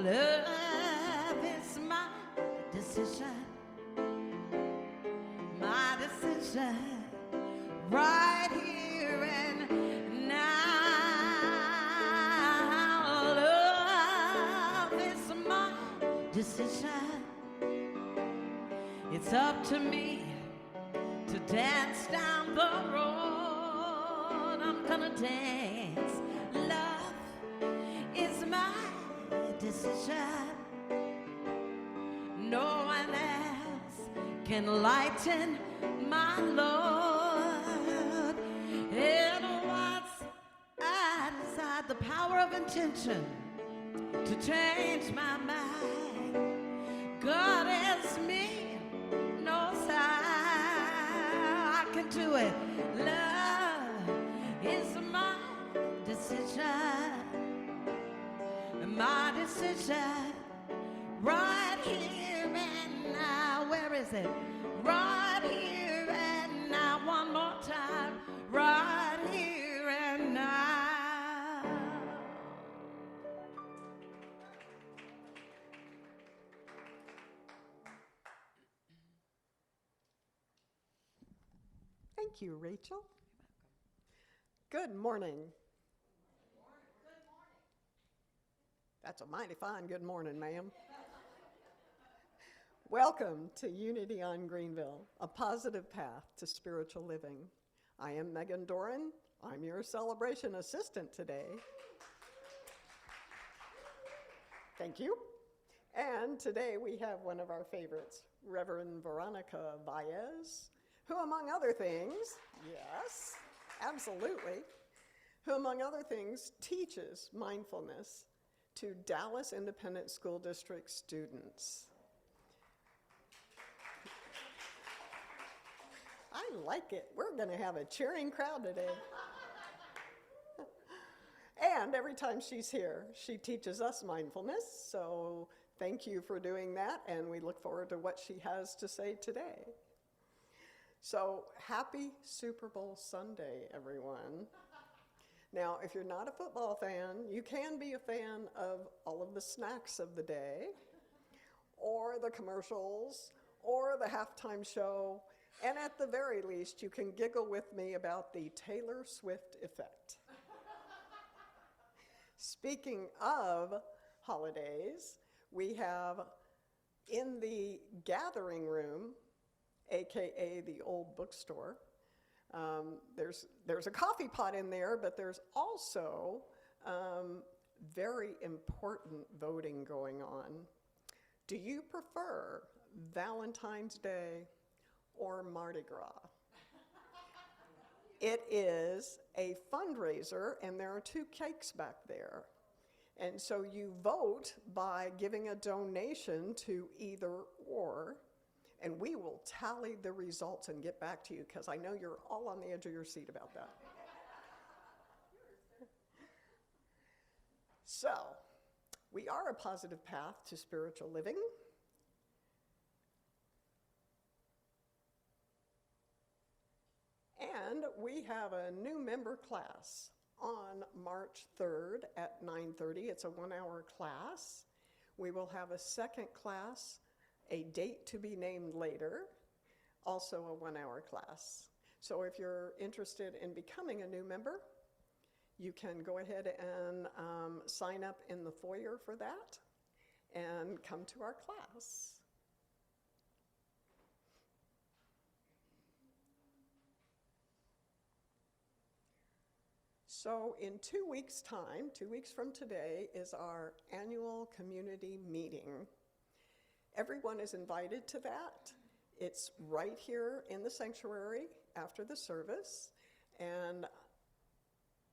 Love is my decision, right here and now. Love is my decision. It's up to me to dance down the road. I'm gonna dance. Love is my decision. No one else can lighten my load. And once I decide the power of intention to change my mind, God is me, knows I can do it. Love is my decision, my decision, right here and now. Where is it? Right here and now. One more time. Right here and now. Thank you, Rachel. Good morning. That's a mighty fine good morning, ma'am. Welcome to Unity on Greenville, a positive path to spiritual living. I am Megan Doran. I'm your celebration assistant today. Thank you. And today we have one of our favorites, Reverend Veronica Valles, who among other things, yes, absolutely, who among other things teaches mindfulness to Dallas Independent School District students. I like it. We're going to have a cheering crowd today. And every time she's here, she teaches us mindfulness. So thank you for doing that, and we look forward to what she has to say today. So happy Super Bowl Sunday, everyone. Now, if you're not a football fan, you can be a fan of all of the snacks of the day, or the commercials, or the halftime show, and at the very least, you can giggle with me about the Taylor Swift effect. Speaking of holidays, we have in the gathering room, AKA the old bookstore, there's a coffee pot in there, but there's also very important voting going on. Do you prefer Valentine's Day or Mardi Gras? It is a fundraiser, and there are 2 cakes back there. And so you vote by giving a donation to either or, and we will tally the results and get back to you, because I know you're all on the edge of your seat about that. So, we are a positive path to spiritual living. And we have a new member class on March 3rd at 9:30. It's a 1-hour class. We will have a second class, a date to be named later, also a 1-hour class. So if you're interested in becoming a new member, you can go ahead and sign up in the foyer for that and come to our class. So in 2 weeks' time, 2 weeks from today, is our annual community meeting. Everyone is invited to that. It's right here in the sanctuary after the service, and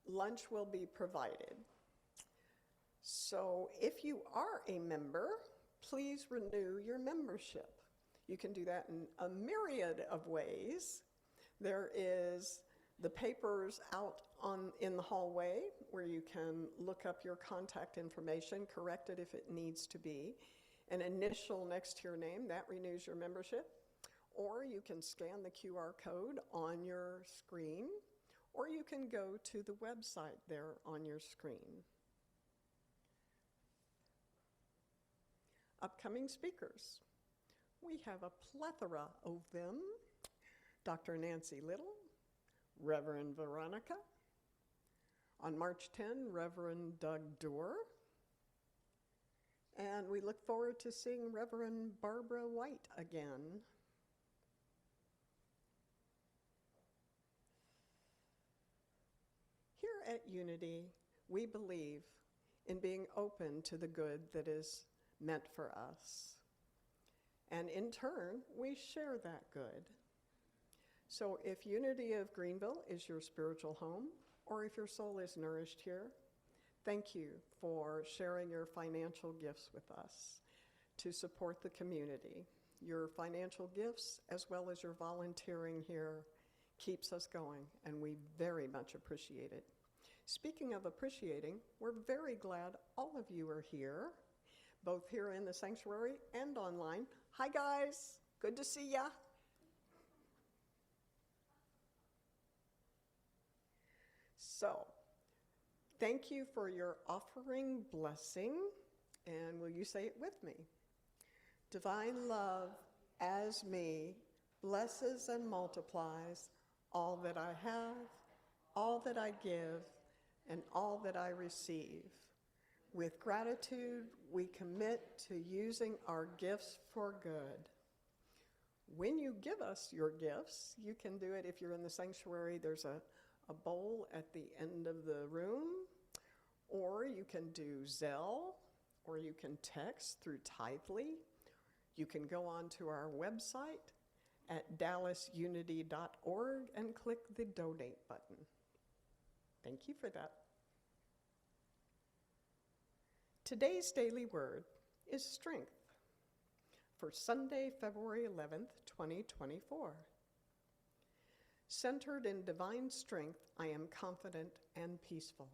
lunch will be provided. So if you are a member, please renew your membership. You can do that in a myriad of ways. There is the papers out in the hallway where you can look up your contact information, correct it if it needs to be. An initial next to your name, that renews your membership. Or you can scan the QR code on your screen, or you can go to the website there on your screen. Upcoming speakers. We have a plethora of them. Dr. Nancy Little, Reverend Veronica. On March 10, Reverend Doug Dorr. And we look forward to seeing Reverend Barbara White again. Here at Unity, we believe in being open to the good that is meant for us. And in turn, we share that good. So if Unity of Greenville is your spiritual home, or if your soul is nourished here, thank you for sharing your financial gifts with us to support the community. Your financial gifts, as well as your volunteering here, keeps us going, and we very much appreciate it. Speaking of appreciating, we're very glad all of you are here, both here in the sanctuary and online. Hi guys, good to see ya. So, thank you for your offering blessing, and will you say it with me? Divine love as me blesses and multiplies all that I have, all that I give, and all that I receive. With gratitude, we commit to using our gifts for good. When you give us your gifts, you can do it if you're in the sanctuary. There's a bowl at the end of the room, or you can do Zelle, or you can text through Tithely. You can go on to our website at dallasunity.org and click the donate button. Thank you for that. Today's daily word is strength for Sunday, February 11th, 2024. Centered in divine strength, I am confident and peaceful.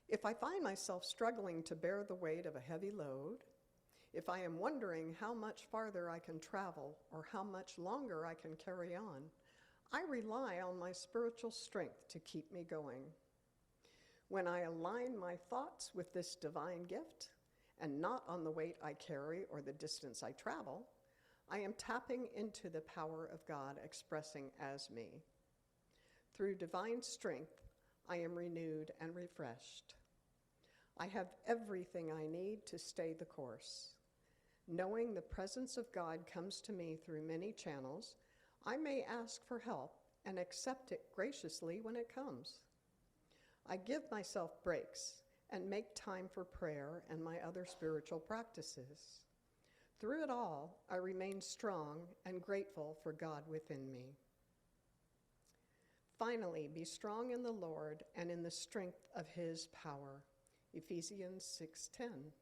If I find myself struggling to bear the weight of a heavy load, if I am wondering how much farther I can travel or how much longer I can carry on, I rely on my spiritual strength to keep me going. When I align my thoughts with this divine gift and not on the weight I carry or the distance I travel, I am tapping into the power of God expressing as me. Through divine strength, I am renewed and refreshed. I have everything I need to stay the course. Knowing the presence of God comes to me through many channels, I may ask for help and accept it graciously when it comes. I give myself breaks and make time for prayer and my other spiritual practices. Through it all, I remain strong and grateful for God within me. Finally, be strong in the Lord and in the strength of his power. Ephesians 6:10.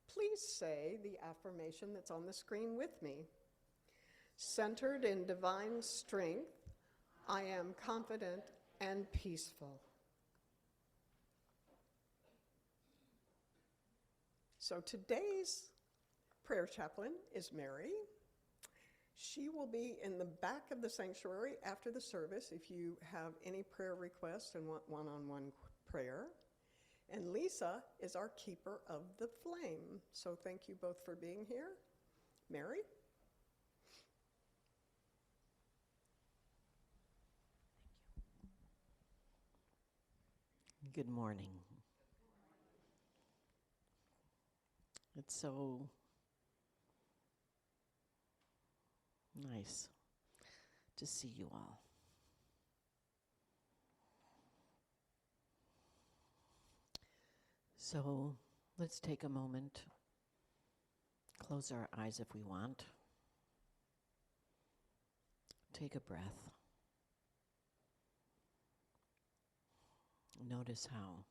Please say the affirmation that's on the screen with me. Centered in divine strength, I am confident and peaceful. So today's prayer chaplain is Mary. She will be in the back of the sanctuary after the service if you have any prayer requests and want one-on-one prayer. And Lisa is our keeper of the flame. So thank you both for being here. Mary? Good morning. It's so nice to see you all. So let's take a moment, close our eyes if we want, take a breath. Notice how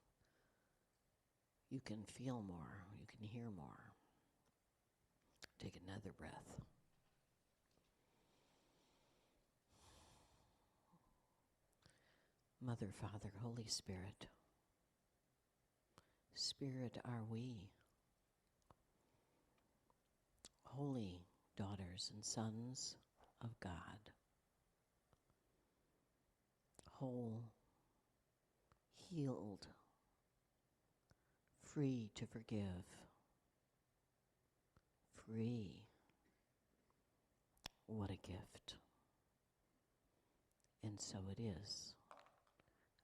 you can feel more, you can hear more. Take another breath. Mother, Father, Holy Spirit, Spirit are we, holy daughters and sons of God, whole, healed, free to forgive, free. What a gift. And so it is.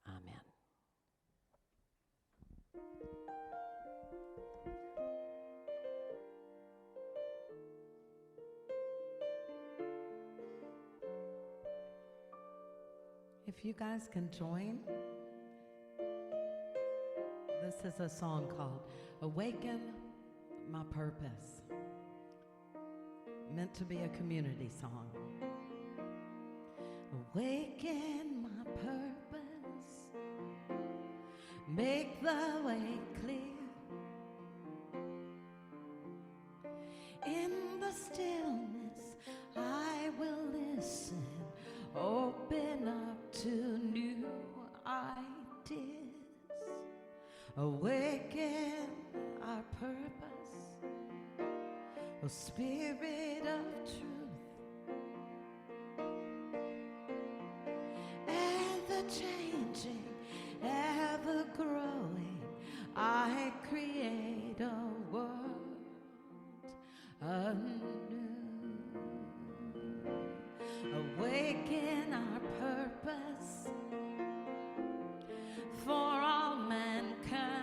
Amen. If you guys can join, this is a song called Awaken My Purpose, meant to be a community song. Awaken my purpose, make the way clear. In the stillness, I will listen, open up to new ideas. Awaken our purpose, O Spirit of truth. Ever changing, ever growing, I create a world anew. Awaken our purpose for all mankind.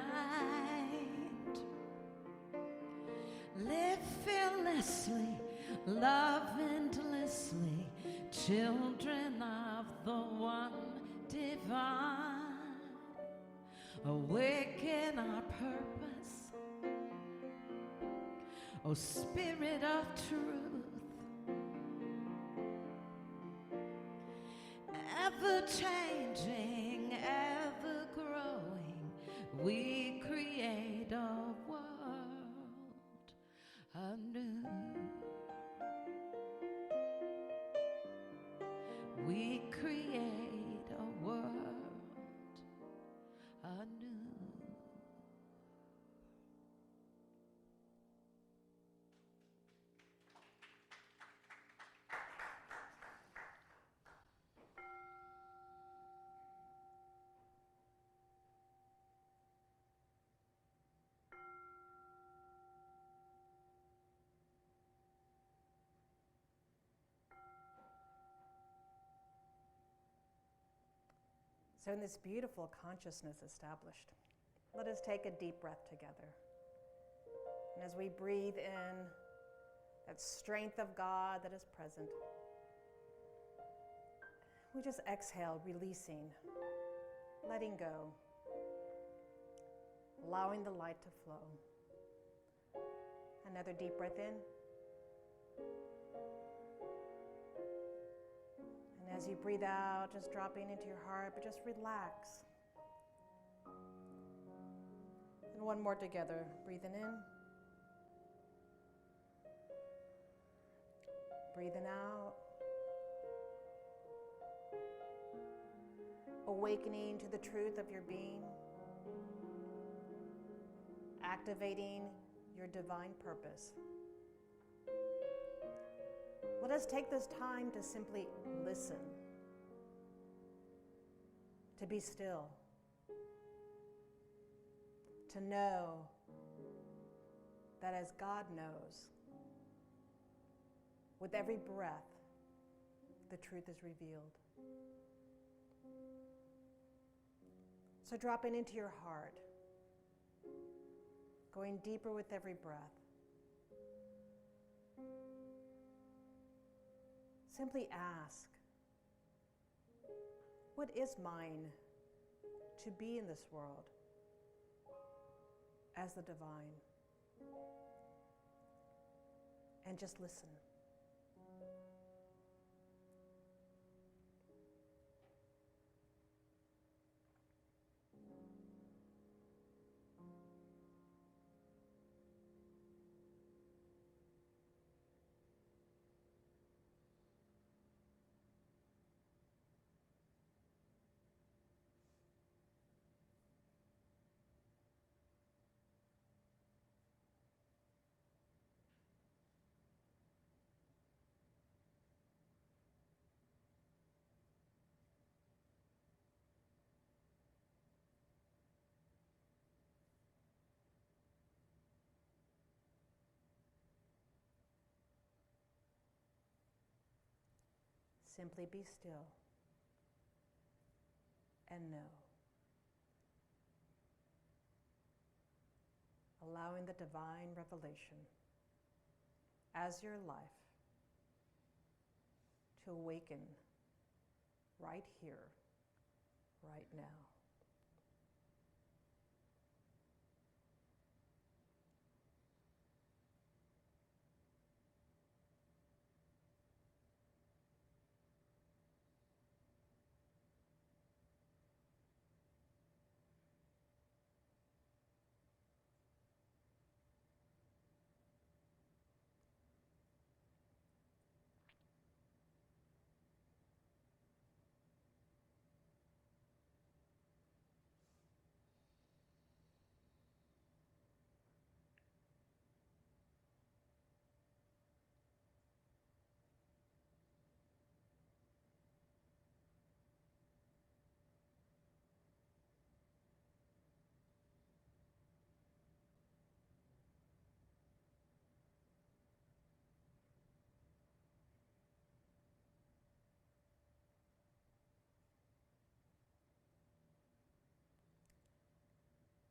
Live fearlessly, love endlessly, children of the one divine. Awaken our purpose, O Spirit of truth. Ever changing, ever growing, we create a world anew. We create a world anew. So in this beautiful consciousness established, let us take a deep breath together. And as we breathe in that strength of God that is present, we just exhale, releasing, letting go, allowing the light to flow. Another deep breath in. And as you breathe out, just dropping into your heart, but just relax. And one more together, breathing in. Breathing out. Awakening to the truth of your being. Activating your divine purpose. Let us take this time to simply listen, to be still, to know that as God knows, with every breath, the truth is revealed. So dropping into your heart, going deeper with every breath. Simply ask, what is mine to be in this world as the divine? And just listen. Simply be still and know. Allowing the divine revelation as your life to awaken right here, right now.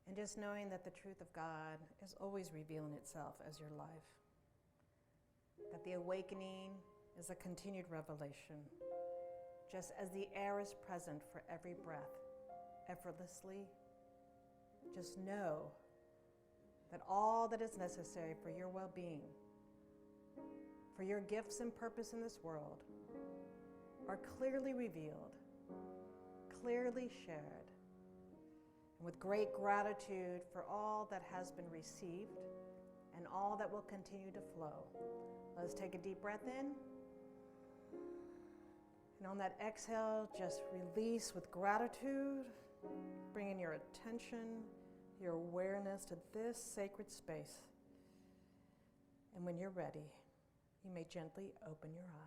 And just knowing that the truth of God is always revealing itself as your life. That the awakening is a continued revelation, just as the air is present for every breath, effortlessly. Just know that all that is necessary for your well-being, for your gifts and purpose in this world, are clearly revealed, clearly shared. And with great gratitude for all that has been received and all that will continue to flow. Let us take a deep breath in. And on that exhale, just release with gratitude, bringing your attention, your awareness to this sacred space. And when you're ready, you may gently open your eyes.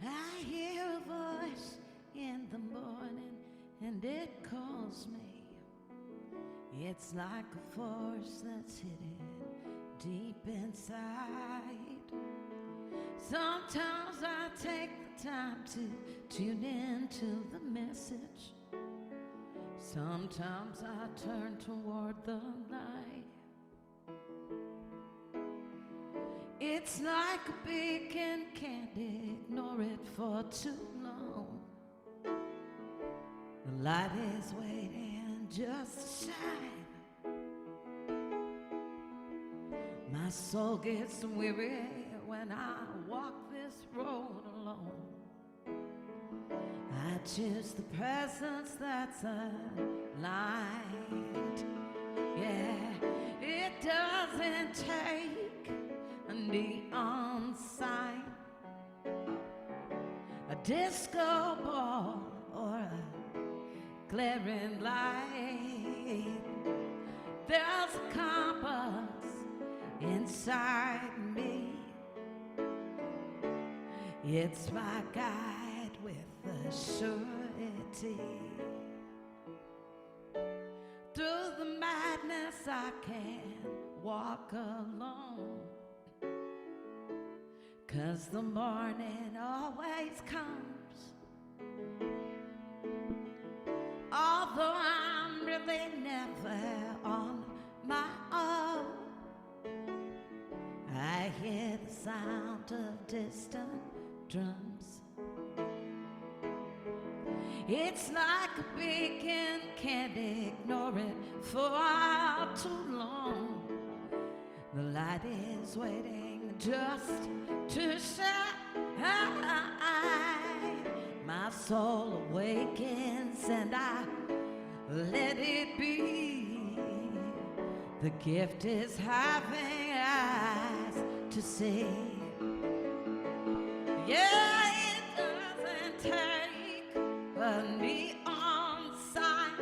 I hear a voice in the morning and it calls me. It's like a force that's hidden deep inside. Sometimes I take the time to tune in to the message. Sometimes I turn toward the light. It's like a beacon, can't ignore it for too long. The light is waiting just to shine. My soul gets weary when I walk this road alone. I choose the presence that's a light. Yeah, it doesn't take a neon sign, a disco ball, or a glaring light. There's a compass inside me. It's my guide with a surety. Through the madness I can't walk alone, 'cause the morning always comes. Although I'm really never on my own, I hear the sound of distant drums. It's like a beacon, can't ignore it for too long. The light is waiting just to shine. My soul awakens and I let it be. The gift is having eyes to see. Yeah, it doesn't take a neon sign,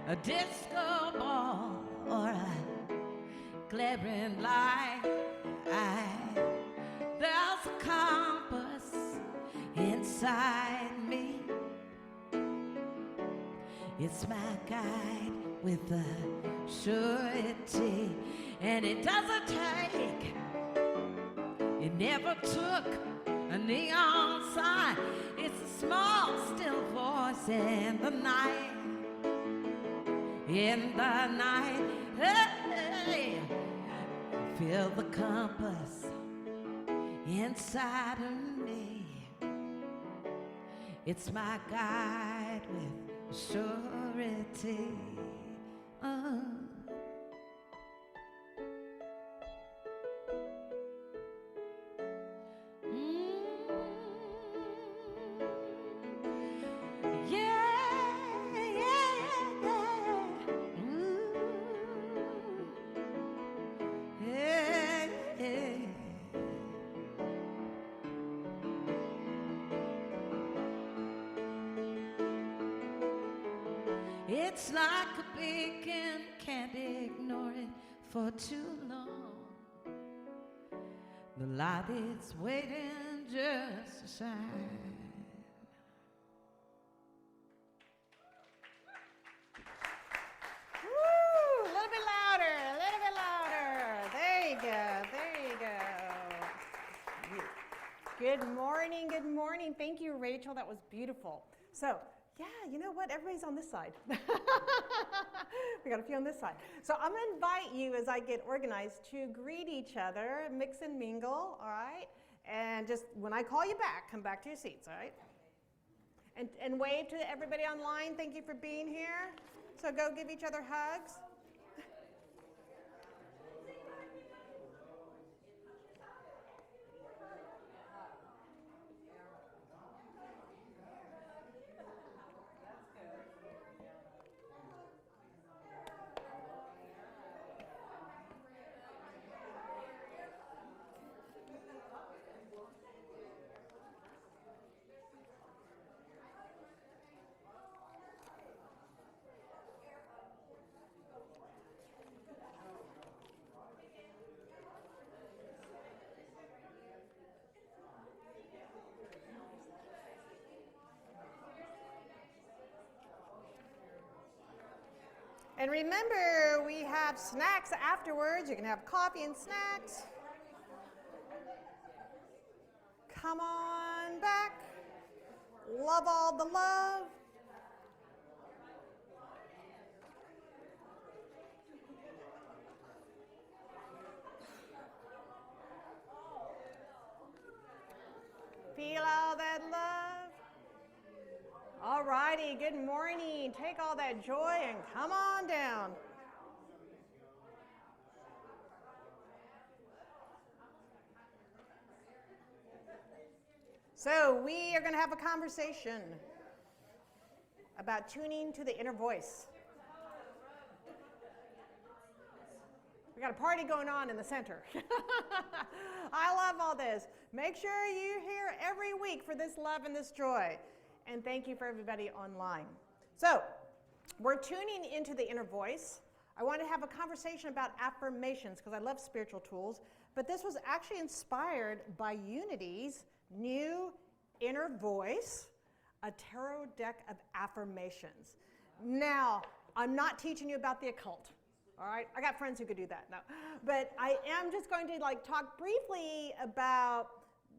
a disco ball, or a glaring light. There's a compass inside me. It's my guide with a surety, and it doesn't take, it never took a neon sign. It's a small, still voice in the night. In the night, hey, feel the compass inside of me. It's my guide with surety. It's like a beacon, can't ignore it for too long. The light is waiting just to shine. Woo! A little bit louder, a little bit louder. There you go, there you go. Good morning, good morning. Thank you, Rachel. That was beautiful. So, yeah, you know what? Everybody's on this side. We got a few on this side. So I'm going to invite you as I get organized to greet each other, mix and mingle, all right? And just when I call you back, come back to your seats, all right? And wave to everybody online. Thank you for being here. So go give each other hugs. And remember, we have snacks afterwards. You can have coffee and snacks. Come on back. Love all the love. Feel all that love. All righty, good morning. Take all that joy and come on down. So we are going to have a conversation about tuning to the inner voice. We got a party going on in the center. I love all this. Make sure you're here every week for this love and this joy. And thank you for everybody online. So, we're tuning into the inner voice. I want to have a conversation about affirmations because I love spiritual tools, but this was actually inspired by Unity's new inner voice, a tarot deck of affirmations. Now, I'm not teaching you about the occult, all right? I got friends who could do that, no. But I am just going to talk briefly about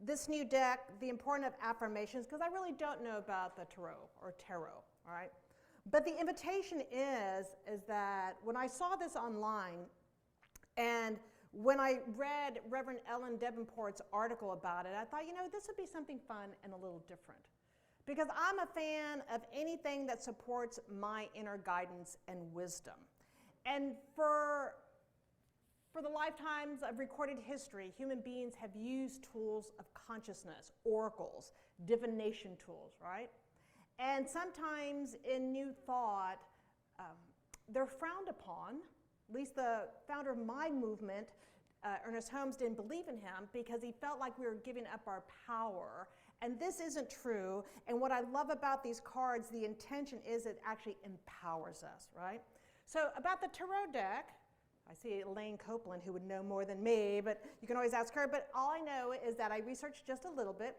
this new deck, the importance of affirmations, because I really don't know about the tarot, all right? But the invitation is that when I saw this online, and when I read Reverend Ellen Davenport's article about it, I thought, this would be something fun and a little different. Because I'm a fan of anything that supports my inner guidance and wisdom. And for the lifetimes of recorded history, human beings have used tools of consciousness, oracles, divination tools, right? And sometimes in New Thought, they're frowned upon. At least the founder of my movement, Ernest Holmes, didn't believe in him because he felt like we were giving up our power. And this isn't true. And what I love about these cards, the intention is it actually empowers us, right? So about the tarot deck, I see Elaine Copeland, who would know more than me, but you can always ask her. But all I know is that I researched just a little bit.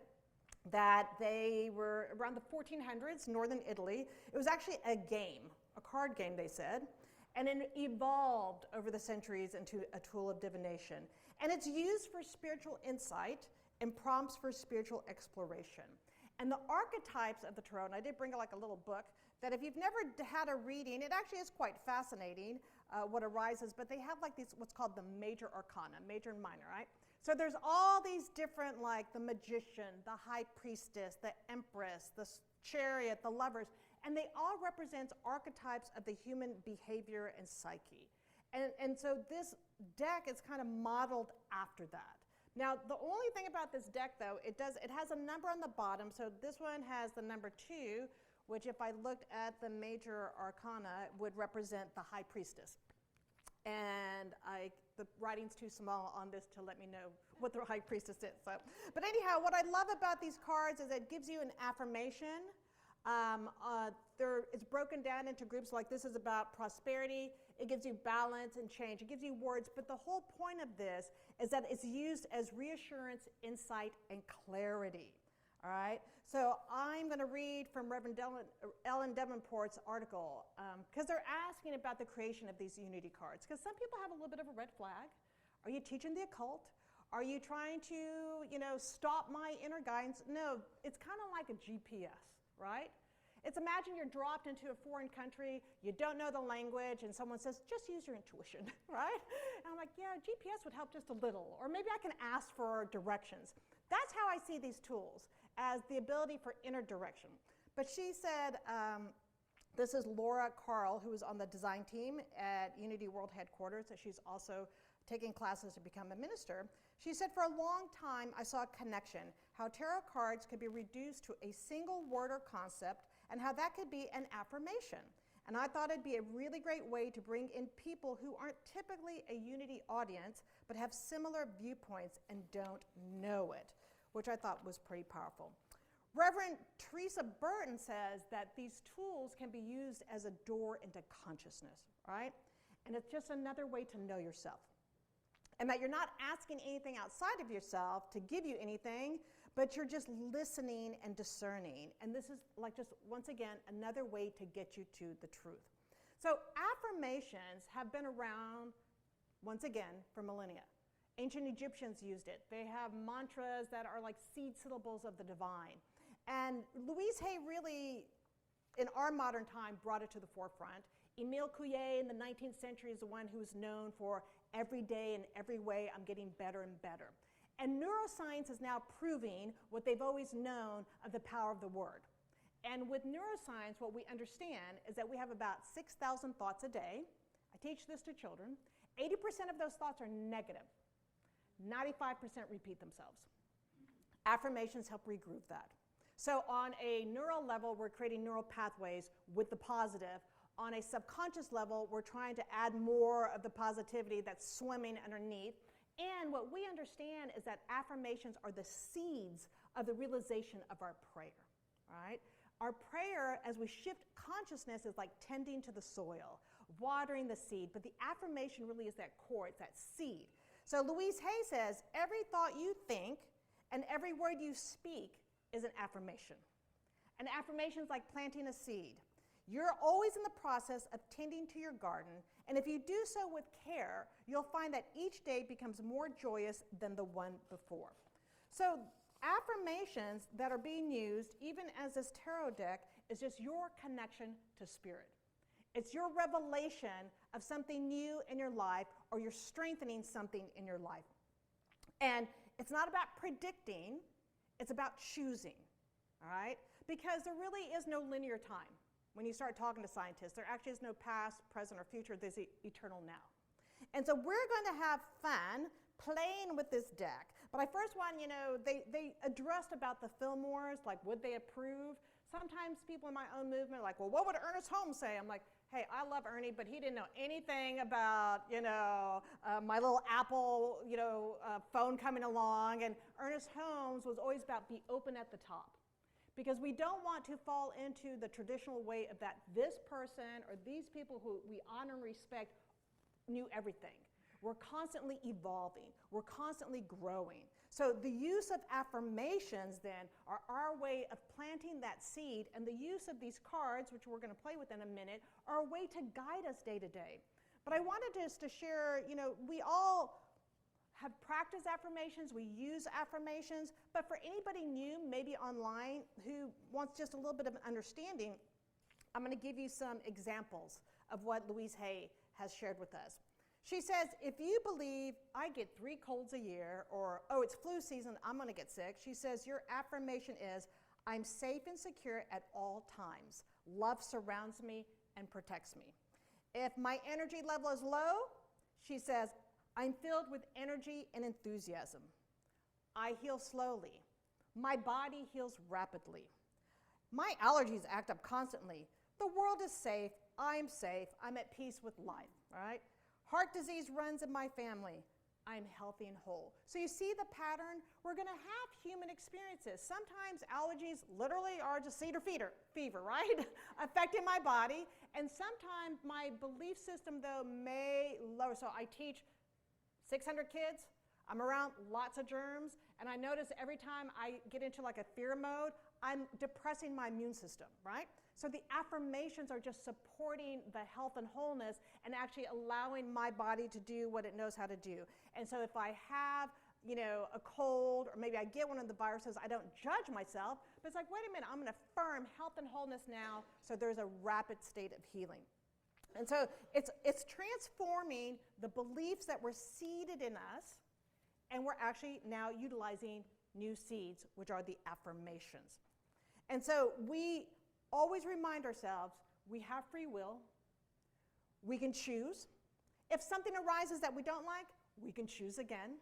that they were around the 1400s, northern Italy. It was actually a game, a card game, they said, and it evolved over the centuries into a tool of divination. And it's used for spiritual insight and prompts for spiritual exploration. And the archetypes of the tarot, and I did bring like a little book, that if you've never had a reading, it actually is quite fascinating what arises, but they have like these, what's called the major arcana, major and minor, right? So there's all these different, like the magician, the high priestess, the empress, the chariot, the lovers, and they all represent archetypes of the human behavior and psyche. And so this deck is kind of modeled after that. Now, the only thing about this deck, though, it has a number on the bottom. So this one has the number 2, which if I looked at the major arcana, would represent the high priestess. And the writing's too small on this to let me know what the high priestess is. So, but anyhow, what I love about these cards is it gives you an affirmation. It's broken down into groups, like this is about prosperity. It gives you balance and change. It gives you words, but the whole point of this is that it's used as reassurance, insight, and clarity. All right? So I'm going to read from Reverend Ellen Davenport's article, because they're asking about the creation of these unity cards, because some people have a little bit of a red flag. Are you teaching the occult? Are you trying to, stop my inner guidance? No, it's kind of like a GPS, right? It's imagine you're dropped into a foreign country, you don't know the language, and someone says, just use your intuition, right? And I'm like, yeah, GPS would help just a little, or maybe I can ask for directions. That's how I see these tools, as the ability for inner direction. But she said, this is Laura Carl, who is on the design team at Unity World Headquarters, so she's also taking classes to become a minister. She said, for a long time, I saw a connection, how tarot cards could be reduced to a single word or concept, and how that could be an affirmation. And I thought it'd be a really great way to bring in people who aren't typically a Unity audience, but have similar viewpoints and don't know it, which I thought was pretty powerful. Reverend Teresa Burton says that these tools can be used as a door into consciousness, right? And it's just another way to know yourself. And that you're not asking anything outside of yourself to give you anything, but you're just listening and discerning. And this is like just, once again, another way to get you to the truth. So affirmations have been around, once again, for millennia. Ancient Egyptians used it. They have mantras that are like seed syllables of the divine. And Louise Hay really, in our modern time, brought it to the forefront. Émile Couillet in the 19th century is the one who's known for every day and every way I'm getting better and better. And neuroscience is now proving what they've always known of the power of the word. And with neuroscience, what we understand is that we have about 6,000 thoughts a day. I teach this to children. 80% of those thoughts are negative. 95% repeat themselves. Affirmations help regroup that. So on a neural level, we're creating neural pathways with the positive. On a subconscious level, we're trying to add more of the positivity that's swimming underneath. And what we understand is that affirmations are the seeds of the realization of our prayer, right? Our prayer, as we shift consciousness, is like tending to the soil, watering the seed, but the affirmation really is that core, it's that seed. So Louise Hay says, every thought you think and every word you speak is an affirmation. An affirmation is like planting a seed. You're always in the process of tending to your garden, and if you do so with care, you'll find that each day becomes more joyous than the one before. So affirmations that are being used, even as this tarot deck, is just your connection to spirit. It's your revelation of something new in your life, or you're strengthening something in your life. And it's not about predicting, it's about choosing, all right? Because there really is no linear time. When you start talking to scientists, there actually is no past, present, or future. There's the eternal now. And so we're going to have fun playing with this deck. But I first want, they addressed about the Fillmores, like would they approve? Sometimes people in my own movement are like, well, what would Ernest Holmes say? I'm like, hey, I love Ernie, but he didn't know anything about, my little Apple, phone coming along. And Ernest Holmes was always about be open at the top. Because we don't want to fall into the traditional way of that this person or these people who we honor and respect knew everything. We're constantly evolving. We're constantly growing. So the use of affirmations then are our way of planting that seed, and the use of these cards, which we're going to play with in a minute, are a way to guide us day to day. But I wanted just to share, we all have practiced affirmations, we use affirmations, but for anybody new, maybe online, who wants just a little bit of an understanding, I'm going to give you some examples of what Louise Hay has shared with us. She says, if you believe I get 3 colds a year, or, oh, it's flu season, I'm going to get sick, she says your affirmation is, I'm safe and secure at all times. Love surrounds me and protects me. If my energy level is low, she says, I'm filled with energy and enthusiasm. I heal slowly. My body heals rapidly. My allergies act up constantly. The world is safe. I'm at peace with life, right? Heart disease runs in my family. I'm healthy and whole. So you see the pattern? We're going to have human experiences. Sometimes allergies literally are just cedar fever, right? Affecting my body. And sometimes my belief system, though, may lower. So I teach 600 kids. I'm around lots of germs. And I notice every time I get into like a fear mode, I'm depressing my immune system, right? So the affirmations are just supporting the health and wholeness and actually allowing my body to do what it knows how to do. And so if I have, a cold, or maybe I get one of the viruses, I don't judge myself, but it's like, wait a minute, I'm going to affirm health and wholeness now, so there's a rapid state of healing. And so it's transforming the beliefs that were seeded in us, and we're actually now utilizing new seeds, which are the affirmations. And so we always remind ourselves we have free will, we can choose. If something arises that we don't like, we can choose again,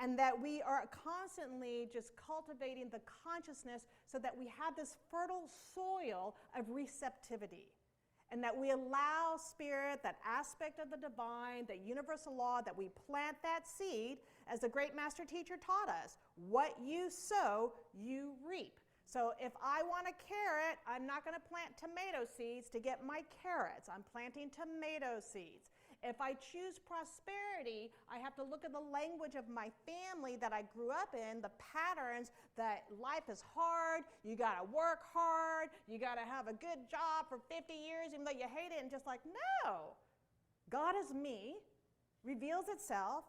and that we are constantly just cultivating the consciousness so that we have this fertile soil of receptivity, and that we allow spirit, that aspect of the divine, the universal law, that we plant that seed, as the great master teacher taught us. What you sow, you reap. So if I want a carrot, I'm not going to plant tomato seeds to get my carrots. I'm planting tomato seeds. If I choose prosperity, I have to look at the language of my family that I grew up in, the patterns that life is hard, you got to work hard, you got to have a good job for 50 years even though you hate it, and just like, no. God is me, reveals itself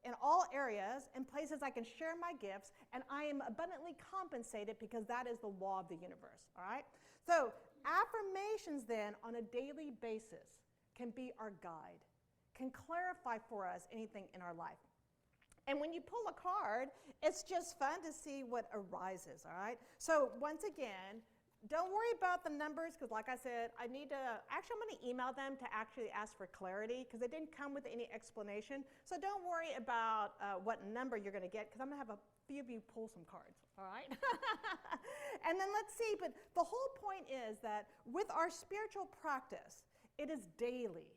in all areas and places I can share my gifts, and I am abundantly compensated because that is the law of the universe, all right? So affirmations then on a daily basis can be our guide, can clarify for us anything in our life. And when you pull a card, it's just fun to see what arises, all right? So once again, don't worry about the numbers, because like I said, I'm going to email them to actually ask for clarity, because they didn't come with any explanation. So don't worry about what number you're going to get, because I'm going to have a few of you pull some cards, all right? And then let's see, but the whole point is that with our spiritual practice, it is daily.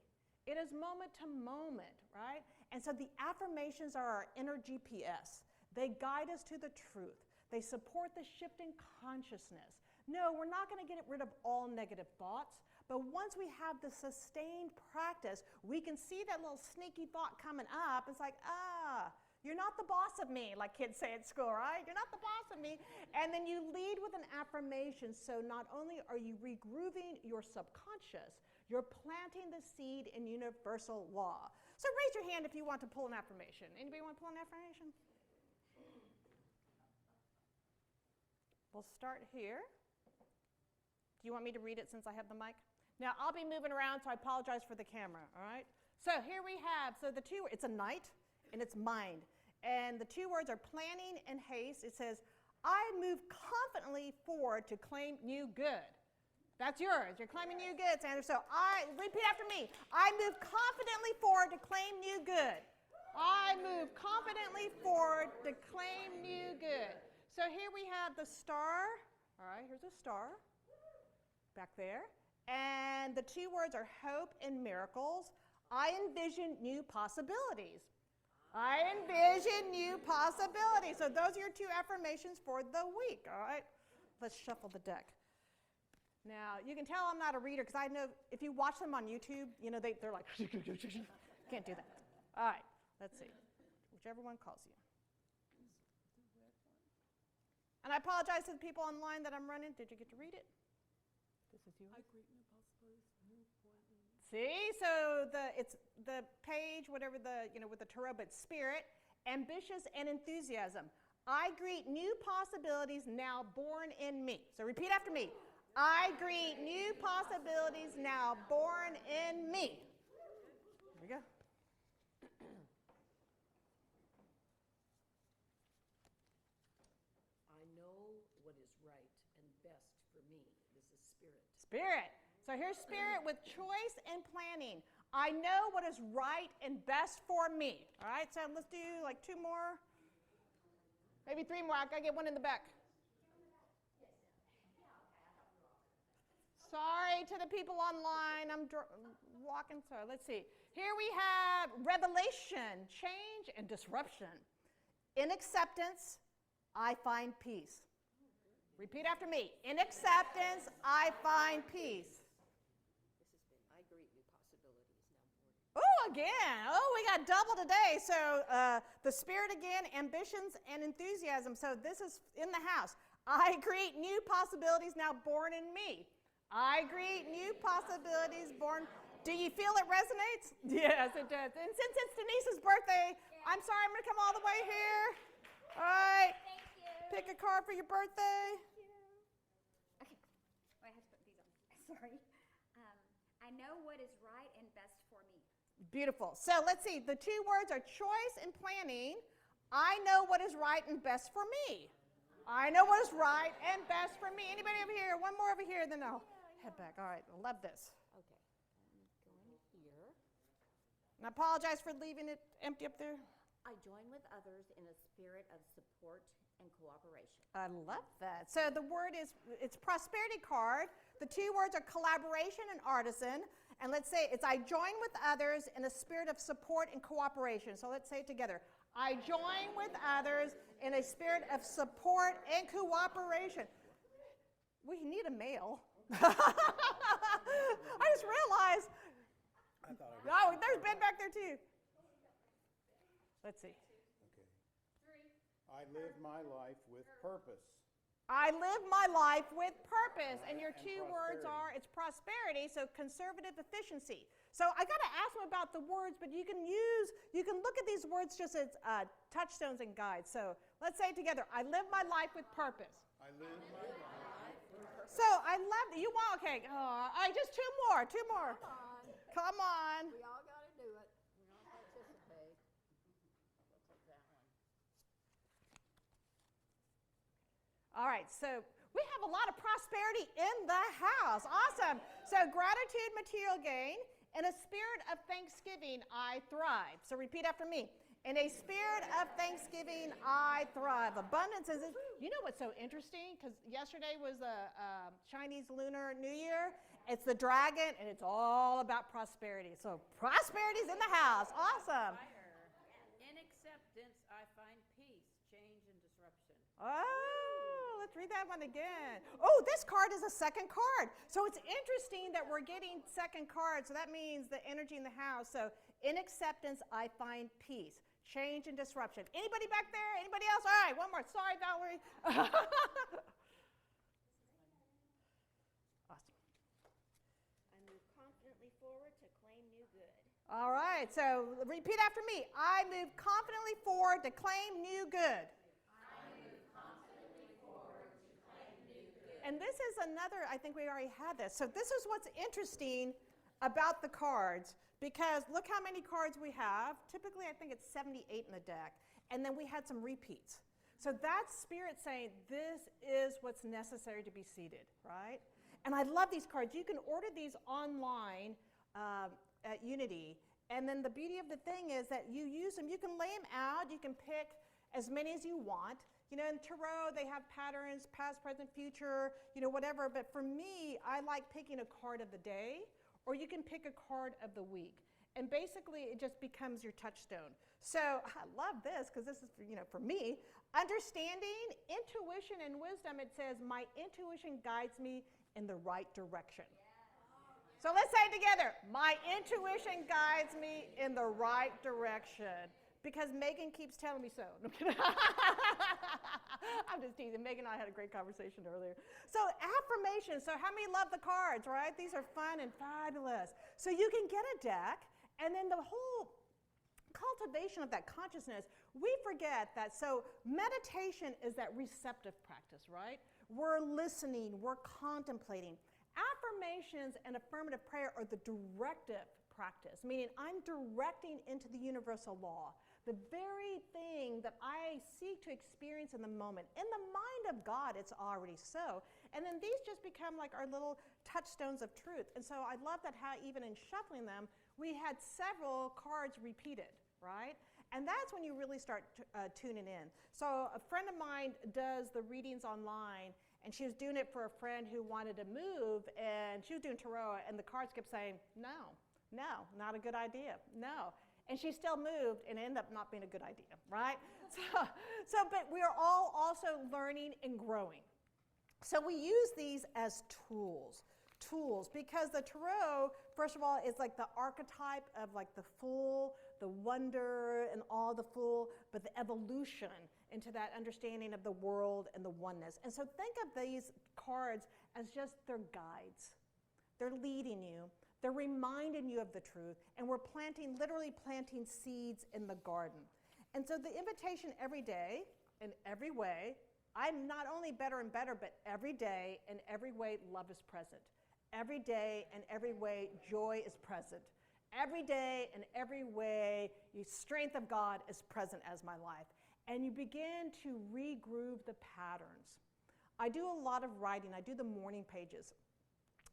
It is moment to moment, right? And so the affirmations are our inner GPS. They guide us to the truth. They support the shifting consciousness. No, we're not going to get rid of all negative thoughts, but once we have the sustained practice, we can see that little sneaky thought coming up. It's like, you're not the boss of me, like kids say at school, right? You're not the boss of me. And then you lead with an affirmation, so not only are you regrooving your subconscious, you're planting the seed in universal law. So raise your hand if you want to pull an affirmation. Anybody want to pull an affirmation? We'll start here. Do you want me to read it since I have the mic? Now, I'll be moving around, so I apologize for the camera, all right? So here we have, it's a night, and it's mind. And the 2 words are planning and haste. It says, I move confidently forward to claim new good. That's yours. You're claiming new good, Sandra. So repeat after me. I move confidently forward to claim new good. I move confidently forward to claim new good. So here we have the star. All right, here's a star back there. And the 2 words are hope and miracles. I envision new possibilities. I envision new possibilities. So those are your 2 affirmations for the week, all right? Let's shuffle the deck. Now, you can tell I'm not a reader because I know if you watch them on YouTube, they're like, can't do that. All right. Let's see. Whichever one calls you. And I apologize to the people online that I'm running. Did you get to read it? This is yours. I greet new possibilities, new appointments. See, so it's the page, whatever with the tarot, but spirit, ambitious, and enthusiasm. I greet new possibilities now born in me. So repeat after me. I greet new possibilities now born in me. Here we go. I know what is right and best for me. This is spirit. Spirit. So here's spirit with choice and planning. I know what is right and best for me. All right, so let's do like 2 more. Maybe 3 more. I gotta get one in the back. Sorry to the people online. I'm walking slow. Let's see. Here we have revelation, change, and disruption. In acceptance, I find peace. Repeat after me. In acceptance, I find peace. I greet new possibilities now born. Oh, again. Oh, we got double today. So the spirit again, ambitions and enthusiasm. So this is in the house. I greet new possibilities now born in me. I greet new possibilities born. Do you feel it resonates? Yes, it does. And since it's Denise's birthday, I'm sorry, I'm going to come all the way here. All right. Thank you. Pick a card for your birthday. Okay. Oh, I have to put these on. Sorry. I know what is right and best for me. Beautiful. So let's see. The 2 words are choice and planning. I know what is right and best for me. I know what is right and best for me. Anybody over here? One more over here, then I'll head back. All right. I love this. Okay. I'm going here. And I apologize for leaving it empty up there. I join with others in a spirit of support and cooperation. I love that. So the word is, it's prosperity card. The 2 words are collaboration and artisan. And let's say it's I join with others in a spirit of support and cooperation. So let's say it together. I join with others in a spirit of support and cooperation. We need a male. I just realized. Oh, there's Ben back there too. Let's see. Okay. I live my life with purpose. I live my life with purpose. And your And 2 words prosperity. are, it's prosperity, so conservative efficiency. So I got to ask them about the words, but you can look at these words just as touchstones and guides. So let's say it together. I live my life with purpose. I live my life with purpose. So I love that. You want, okay. All right, just 2 more. Come on. We all got to do it. We all participate. We'll take that one. All right, so we have a lot of prosperity in the house. Awesome. So gratitude, material gain. In a spirit of thanksgiving, I thrive. So repeat after me. In a spirit of thanksgiving, I thrive. Abundance is, you know what's so interesting? Because yesterday was the Chinese Lunar New Year. It's the dragon, and it's all about prosperity. So prosperity's in the house. Awesome. In acceptance, I find peace, change, and disruption. Oh, let's read that one again. Oh, this card is a second card. So it's interesting that we're getting second cards. So that means the energy in the house. So in acceptance, I find peace, change, and disruption. Anybody back there? Anybody else? All right, one more. Sorry, Valerie. Awesome. I move confidently forward to claim new good. All right, so repeat after me. I move confidently forward to claim new good. And this is another, I think we already had this. So this is what's interesting about the cards, because look how many cards we have. Typically, I think it's 78 in the deck. And then we had some repeats. So that's spirit saying this is what's necessary to be seated, right? And I love these cards. You can order these online at Unity. And then the beauty of the thing is that you use them. You can lay them out. You can pick as many as you want. You know, in tarot, they have patterns, past, present, future, you know, whatever. But for me, I like picking a card of the day, or you can pick a card of the week. And basically, it just becomes your touchstone. So I love this, because this is, for me. Understanding, intuition, and wisdom, it says, my intuition guides me in the right direction. So let's say it together. My intuition guides me in the right direction. because Megan keeps telling me so. No, I'm kidding. I'm just teasing. Megan and I had a great conversation earlier. So affirmations. So how many love the cards, right? These are fun and fabulous. So you can get a deck, and then the whole cultivation of that consciousness, we forget that. So meditation is that receptive practice, right? We're listening, we're contemplating. Affirmations and affirmative prayer are the directive practice, meaning I'm directing into the universal law, the very thing that I seek to experience in the moment. In the mind of God, it's already so. And then these just become like our little touchstones of truth. And so I love that how even in shuffling them, we had several cards repeated, right? And that's when you really start tuning in. So a friend of mine does the readings online, and she was doing it for a friend who wanted to move, and she was doing tarot, and the cards kept saying, no, not a good idea, no. And she still moved, and it ended up not being a good idea, right? But we are all also learning and growing. So we use these as tools, because the tarot, first of all, is like the archetype of like the fool, the wonder, and all the fool, but the evolution into that understanding of the world and the oneness. And so think of these cards as just their guides. They're leading you. They're reminding you of the truth. And we're literally planting seeds in the garden. And so the invitation every day, in every way, I'm not only better and better, but every day, in every way, love is present. Every day, and every way, joy is present. Every day, and every way, the strength of God is present as my life. And you begin to regroove the patterns. I do a lot of writing. I do the morning pages.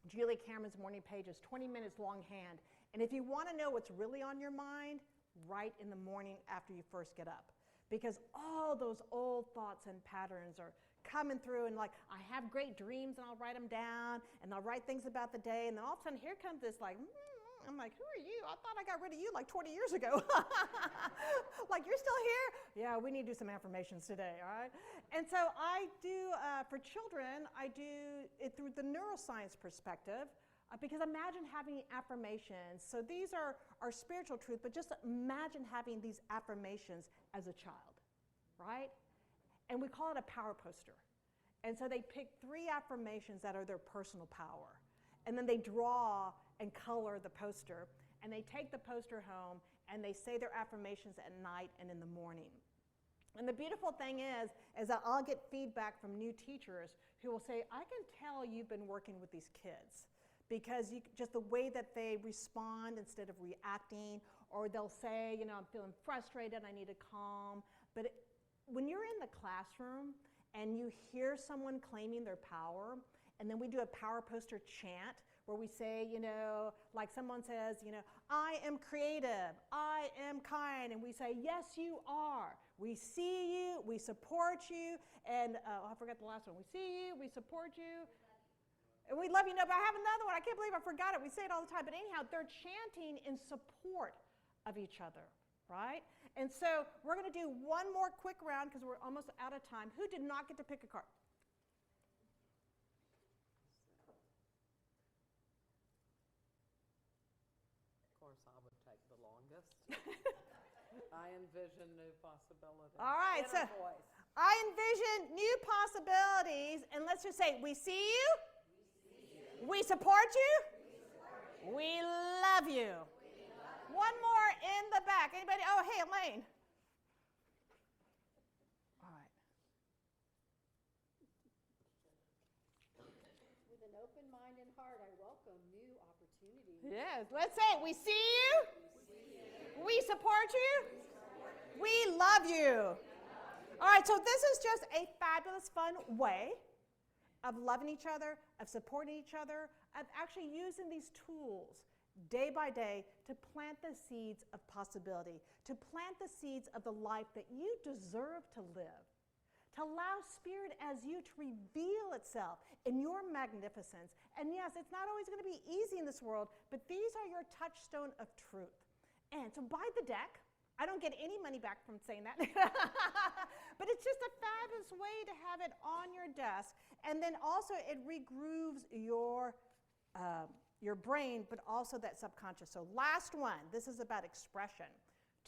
Julie Cameron's morning pages, 20 minutes longhand. And if you want to know what's really on your mind, write in the morning after you first get up. Because all those old thoughts and patterns are coming through, and like, I have great dreams, and I'll write them down, and I'll write things about the day, and then all of a sudden, here comes this like, I'm like, who are you? I thought I got rid of you like 20 years ago. Like, you're still here? Yeah, we need to do some affirmations today, all right? And so I do, for children, I do it through the neuroscience perspective, because imagine having affirmations. So these are spiritual truth, but just imagine having these affirmations as a child, right? And we call it a power poster. And so they pick 3 affirmations that are their personal power. And then they draw and color the poster, and they take the poster home, and they say their affirmations at night and in the morning. And the beautiful thing is that I'll get feedback from new teachers who will say, I can tell you've been working with these kids, because just the way that they respond instead of reacting, or they'll say, I'm feeling frustrated, I need to calm. But when you're in the classroom and you hear someone claiming their power, and then we do a power poster chant where we say, like someone says, I am creative, I am kind, and we say, yes, you are. We see you, we support you, and I forgot the last one. We see you, we support you, and we love you. No, but I have another one. I can't believe I forgot it. We say it all the time. But anyhow, they're chanting in support of each other, right? And so we're going to do one more quick round because we're almost out of time. Who did not get to pick a card? Of course, I would take the longest. I envision new possibilities. All right, Inner so voice. I envision new possibilities, and let's just say, we see you, we support you, we love you. One more in the back. Anybody? Oh, hey, Elaine. All right. With an open mind and heart, I welcome new opportunities. Yes, let's say, we see you, we support you, we love you. All right, so this is just a fabulous, fun way of loving each other, of supporting each other, of actually using these tools day by day to plant the seeds of possibility, to plant the seeds of the life that you deserve to live, to allow Spirit as you to reveal itself in your magnificence. And yes, it's not always going to be easy in this world, but these are your touchstone of truth. And so buy the deck. I don't get any money back from saying that. But it's just a fabulous way to have it on your desk. And then also it regrooves your brain, but also that subconscious. So last one, this is about expression.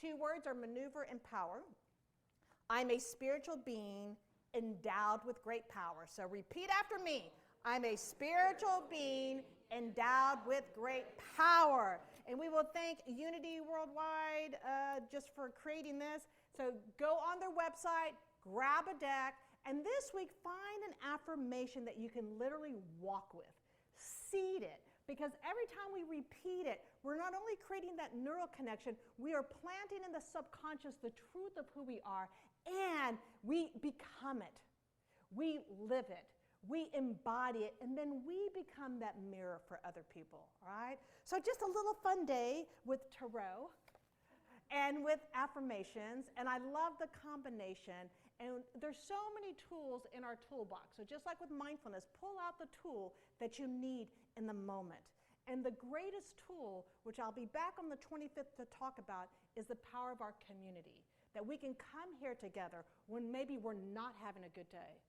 Two words are maneuver and power. I'm a spiritual being endowed with great power. So repeat after me. I'm a spiritual being endowed with great power. And we will thank Unity Worldwide just for creating this. So go on their website, grab a deck, and this week find an affirmation that you can literally walk with. Seed it. Because every time we repeat it, we're not only creating that neural connection, we are planting in the subconscious the truth of who we are, and we become it. We live it. We embody it, and then we become that mirror for other people, all right? So just a little fun day with tarot and with affirmations, and I love the combination. And there's so many tools in our toolbox. So just like with mindfulness, pull out the tool that you need in the moment. And the greatest tool, which I'll be back on the 25th to talk about, is the power of our community. That we can come here together when maybe we're not having a good day.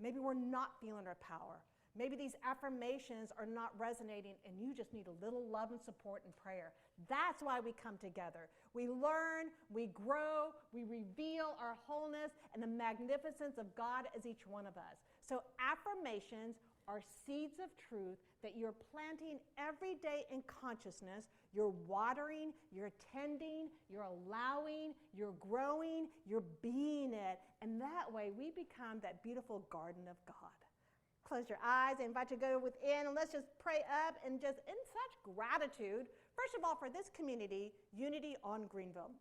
Maybe we're not feeling our power. Maybe these affirmations are not resonating and you just need a little love and support and prayer. That's why we come together. We learn, we grow, we reveal our wholeness and the magnificence of God as each one of us. So affirmations are seeds of truth that you're planting every day in consciousness. You're watering, you're tending, you're allowing, you're growing, you're being it. And that way we become that beautiful garden of God. Close your eyes. I invite you to go within and let's just pray up and just in such gratitude, first of all, for this community, Unity on Greenville,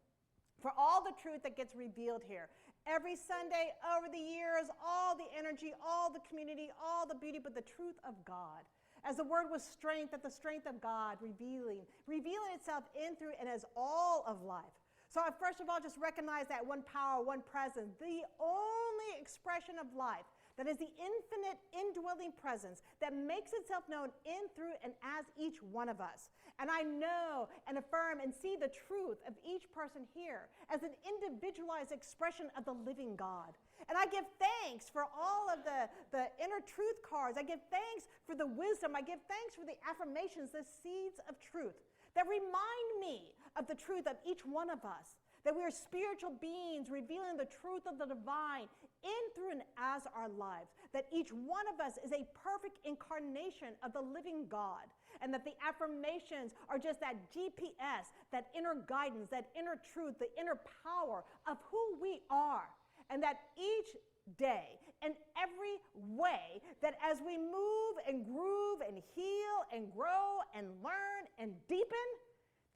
for all the truth that gets revealed here. Every Sunday over the years, all the energy, all the community, all the beauty, but the truth of God. As the word was strength, that the strength of God revealing itself in, through, and as all of life. So I first of all just recognize that one power, one presence, the only expression of life. That is the infinite indwelling presence that makes itself known in, through, and as each one of us. And I know and affirm and see the truth of each person here as an individualized expression of the living God. And I give thanks for all of the inner truth cards. I give thanks for the wisdom. I give thanks for the affirmations, the seeds of truth that remind me of the truth of each one of us. That we are spiritual beings revealing the truth of the divine in, through, and as our lives. That each one of us is a perfect incarnation of the living God. And that the affirmations are just that GPS, that inner guidance, that inner truth, the inner power of who we are. And that each day, in every way, that as we move and groove and heal and grow and learn and deepen,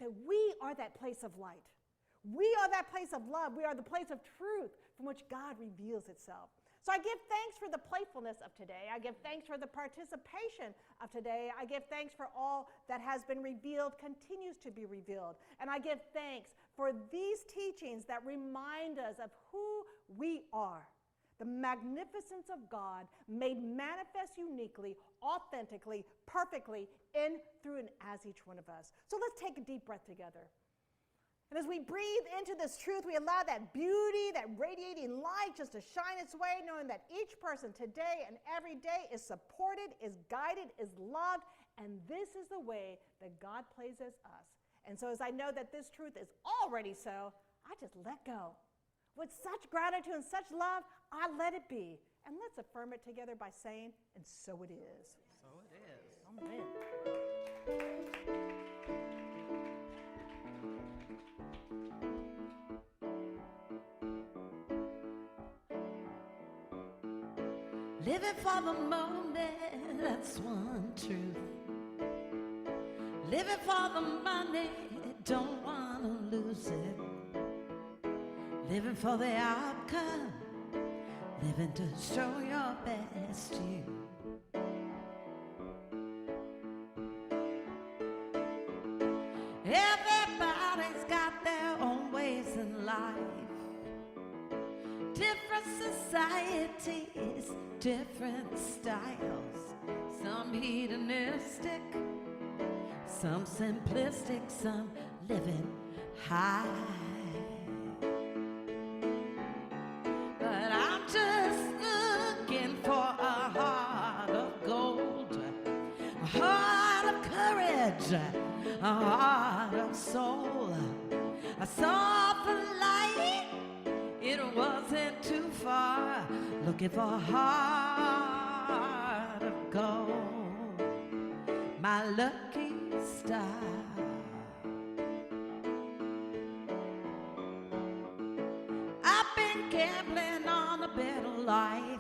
that we are that place of light. We are that place of love. We are the place of truth from which God reveals itself. So I give thanks for the playfulness of today. I give thanks for the participation of today. I give thanks for all that has been revealed, continues to be revealed. And I give thanks for these teachings that remind us of who we are. The magnificence of God made manifest uniquely, authentically, perfectly, in, through, and as each one of us. So let's take a deep breath together. And as we breathe into this truth, we allow that beauty, that radiating light just to shine its way, knowing that each person today and every day is supported, is guided, is loved, and this is the way that God places us. And so as I know that this truth is already so, I just let go. With such gratitude and such love, I let it be. And let's affirm it together by saying, and so it is. So it is. Amen. Living for the moment, that's one truth. Living for the money, don't want to lose it. Living for the outcome, living to show your best you. Everybody's got their own ways in life. Different societies, different styles. Some hedonistic, some simplistic, some living high. But I'm just looking for a heart of gold, a heart of courage, a heart of soul, a soul it wasn't too far, looking for a heart of gold, my lucky star. I've been gambling on a better life.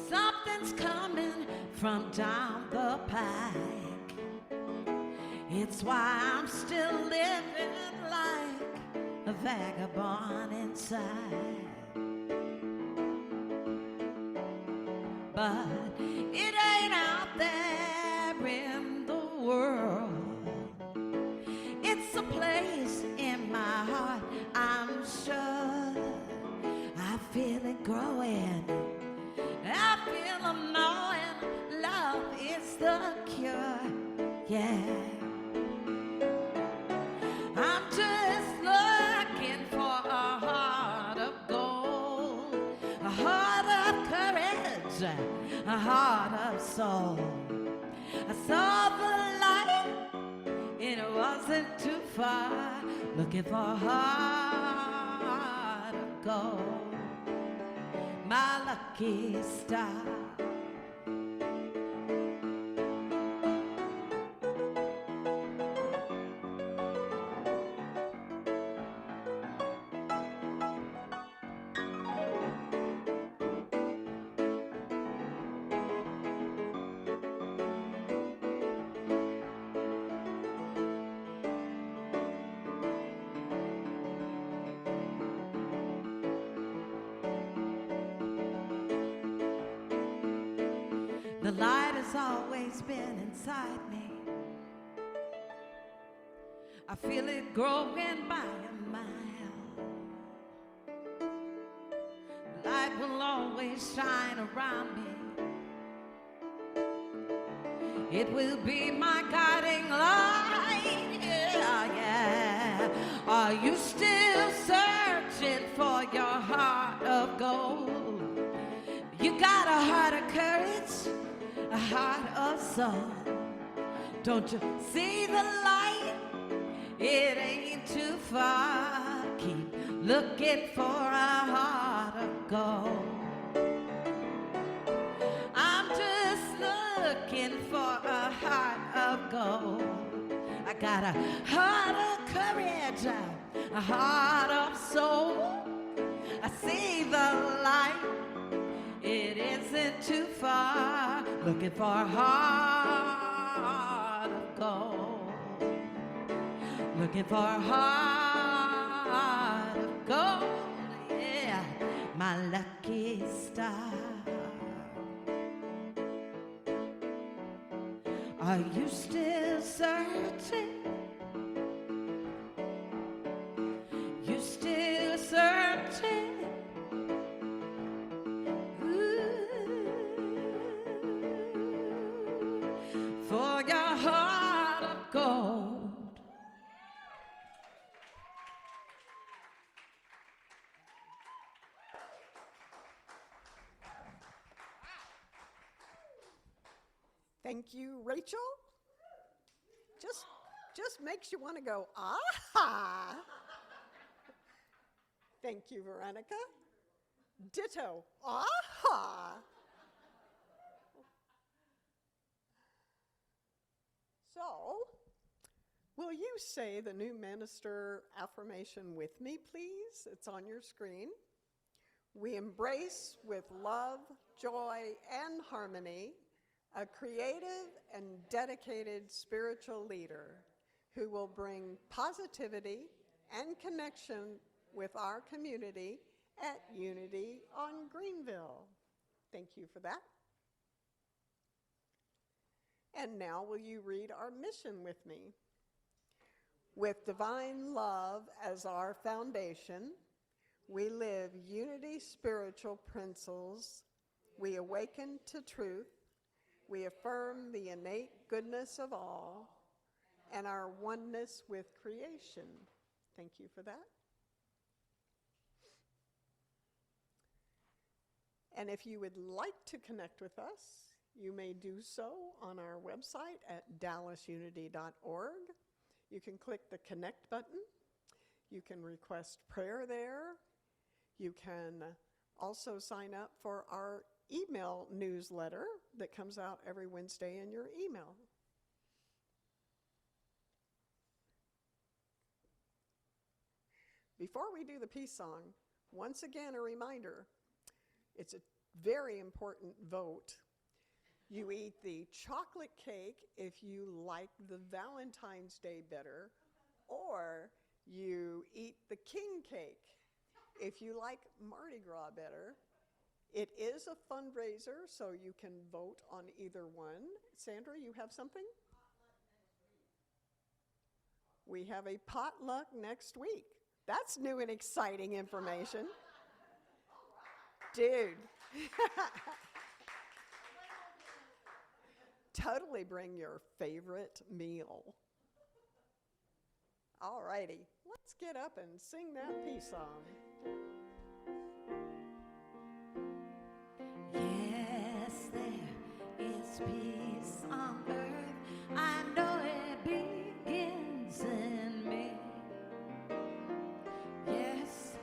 Something's coming from down the pike. It's why I'm still living like a vagabond inside. But it ain't out there in the world. It's a place in my heart, I'm sure. I feel it growing. I feel I'm knowing love is the cure, yeah. I'm just looking for a heart of gold, a heart of courage, a heart of soul. I saw the light, and it wasn't too far, looking for a heart of gold, my lucky star. The light has always been inside me. I feel it growing by a mile. Light will always shine around me. It will be my guiding light, yeah, yeah. Are you still searching for your heart of gold? You got a heart of courage, a heart of soul. Don't you see the light? It ain't too far. Keep looking for a heart of gold. I'm just looking for a heart of gold. I got a heart of courage, a heart of soul. I see the light. It isn't too far, looking for a heart of gold, looking for a heart of gold, yeah, my lucky star. Are you still searching? You still searching? For your heart of gold. Thank you, Rachel. Just makes you want to go, aha. Thank you, Veronica. Ditto, aha. So, will you say the new minister affirmation with me, please? It's on your screen. We embrace with love, joy, and harmony a creative and dedicated spiritual leader who will bring positivity and connection with our community at Unity on Greenville. Thank you for that. And now will you read our mission with me? With divine love as our foundation, we live unity spiritual principles, we awaken to truth, we affirm the innate goodness of all, and our oneness with creation. Thank you for that. And if you would like to connect with us, you may do so on our website at dallasunity.org. You can click the Connect button. You can request prayer there. You can also sign up for our email newsletter that comes out every Wednesday in your email. Before we do the peace song, once again a reminder, it's a very important vote. You eat the chocolate cake if you like the Valentine's Day better, or you eat the king cake if you like Mardi Gras better. It is a fundraiser, so you can vote on either one. Sandra, you have something? We have a potluck next week. That's new and exciting information. Dude. Totally bring your favorite meal. All righty, let's get up and sing that peace song. Yes, there is peace on earth. I know it begins in me. Yes,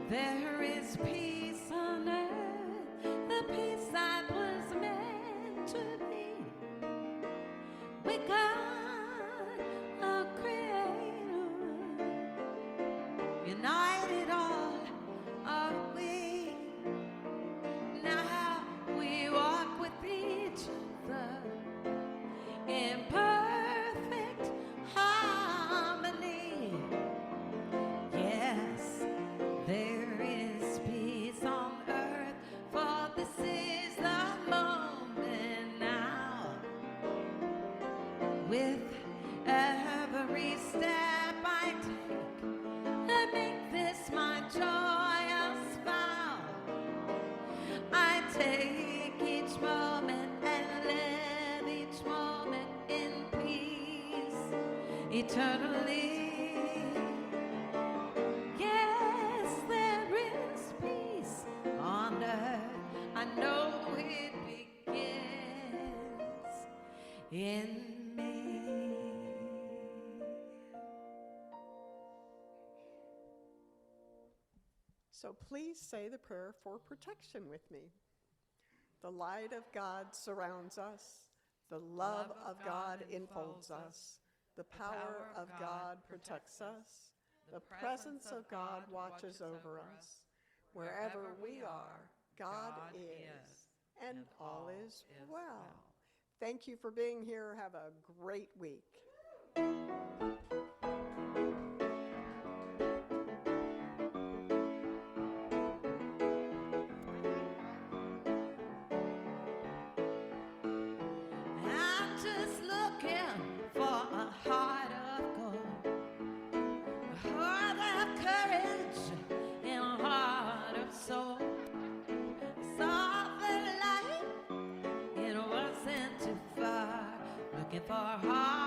there is peace on earth, the peace that was meant to be. We got a creator, united all are we. Now we walk with each other in perfect harmony. Yes, there is peace on earth, for this is the moment now. With every step I take, I make this my joyous vow. I take each moment and live each moment in peace eternally. Yes, there is peace on earth. I know it begins in me. So please say the prayer for protection with me. The light of God surrounds us. The love of God enfolds us. The power of God protects us. The presence of God watches over us. Wherever we are, God is, and all is well. Thank you for being here. Have a great week. I'm just looking for a heart of gold, a heart of courage, and a heart of soul. I saw the light, it wasn't too far, looking for a heart